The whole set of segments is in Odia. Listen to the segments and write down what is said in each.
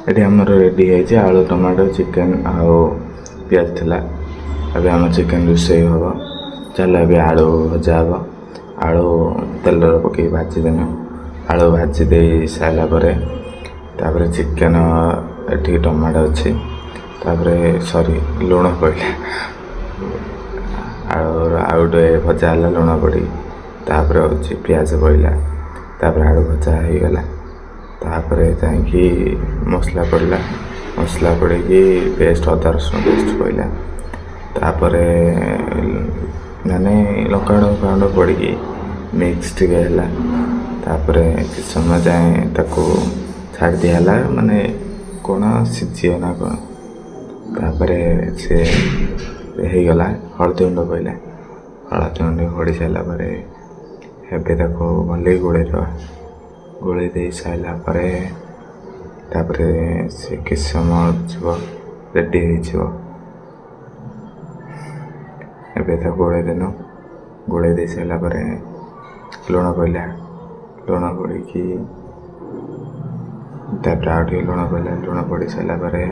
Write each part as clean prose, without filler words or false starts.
ଏଠି ଆମର ରେଡ଼ି ହେଇଛି ଆଳୁ ଟମାଟୋ ଚିକେନ୍ ଆଉ ପିଆଜ ଥିଲା। ଏବେ ଆମ ଚିକେନ୍ ରୋଷେଇ ହେବ। ଚାଲ ଏବେ ଆଳୁ ଭଜା ହେବ। ଆଳୁ ତେଲରେ ପକାଇ ଭାଜିଦେନୁ। ଆଳୁ ଭାଜି ଦେଇ ସାରିଲା ପରେ ତାପରେ ଚିକେନ୍ ଏଠି ଟମାଟୋ ଅଛି। ତାପରେ ଲୁଣ ପଡ଼ିଲା। ଆଉ ଗୋଟେ ଭଜା ହେଲା ଲୁଣ ପଡ଼ି। ତାପରେ ହେଉଛି ପିଆଜ ପଡ଼ିଲା। ତାପରେ ଆଳୁ ଭଜା ହେଇଗଲା। ତାପରେ ଯାଇକି ମସଲା ପଡ଼ିଲା। ମସଲା ପଡ଼ିକି ପେଷ୍ଟ ଅଦା ରସୁଣ ପେଷ୍ଟ ପଡ଼ିଲା। ତାପରେ ମାନେ ଲଙ୍କାଗୁଣ୍ଡ ପଡ଼ିକି ମିକ୍ସ ଟିକେ ହେଲା। ତାପରେ କିଛି ସମୟ ଯାଏଁ ତାକୁ ଛାଡ଼ି ଦିଆ ହେଲା, ମାନେ କ'ଣ ସିଝିବ ନା କ'ଣ। ତାପରେ ସେ ହେଇଗଲା। ହଳଦୀ ଗୁଣ୍ଡ ପଡ଼ିଲା। ହଳଦୀ ଗୁଣ୍ଡ ପଡ଼ି ସାରିଲା ପରେ ଏବେ ତାକୁ ଭଲକି ଗୋଳେଇ ଦେବା। ଗୋଳେଇ ଦେଇ ସାରିଲା ପରେ ତାପରେ ସେ କିଛି ସମୟ ଯିବ ରେଡ଼ି ହେଇଯିବ। ଏବେ ତାକୁ ଗୋଳେଇ ଦେଇ ସାରିଲା ପରେ ଲୁଣ ପଡ଼ିଲା। ଲୁଣ ପଡ଼ିକି ତାପରେ ଆଉ ଟିକେ ଲୁଣ ପଡ଼ିଲା। ଲୁଣ ପଡ଼ି ସାରିଲା ପରେ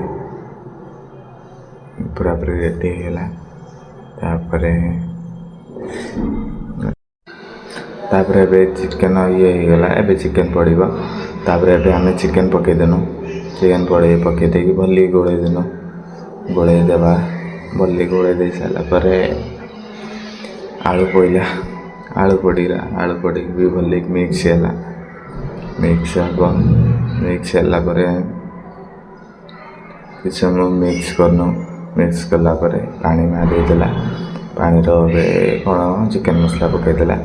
ପୁରାପୁରି ରେଡ଼ି ହେଇଗଲା। ତାପରେ ଏବେ ଚିକେନ୍ ହେଇଗଲା। ଏବେ ଚିକେନ୍ ପଡ଼ିବ। ତାପରେ ଏବେ ଆମେ ଚିକେନ୍ ପକାଇଦେନୁ। ଚିକେନ୍ ପକାଇ ଦେଇକି ଭଲକି ଗୋଳେଇ ଦେବା। ଭଲକି ଗୋଳେଇ ଦେଇ ସାରିଲା ପରେ ଆଳୁ ପଡ଼ିଲା। ଆଳୁ ପଡ଼ିକି ବି ଭଲକି ମିକ୍ସ ହେଲା। ମିକ୍ସ ହେଲା ପରେ କିଛି ସମୟ ମିକ୍ସ କଲା ପରେ ପାଣି ଦେଇଦେଲା। ପାଣିର ଏବେ କ'ଣ ଚିକେନ୍ ମସଲା ପକାଇଦେଲା।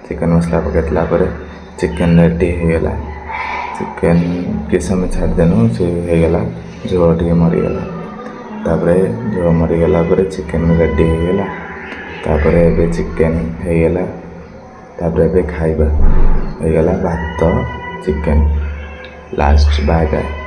ଚିକେନ୍ ମସଲା ପକାଇଦେଲା ପରେ ଚିକେନ୍ ରେଡ଼ି ହେଇଗଲା। ଚିକେନ୍ କିଛି ସମୟ ଛାଡ଼ିଦେନୁ, ସେ ହେଇଗଲା। ଝୋଳ ଟିକେ ମରିଗଲା। ତାପରେ ଝୋଳ ମରିଗଲା ପରେ ଚିକେନ୍ ରେଡ଼ି ହେଇଗଲା। ତାପରେ ଏବେ ଚିକେନ୍ ହେଇଗଲା। ତାପରେ ଏବେ ଖାଇବା ହେଇଗଲା ଭାତ ଚିକେନ୍। Last bye bye.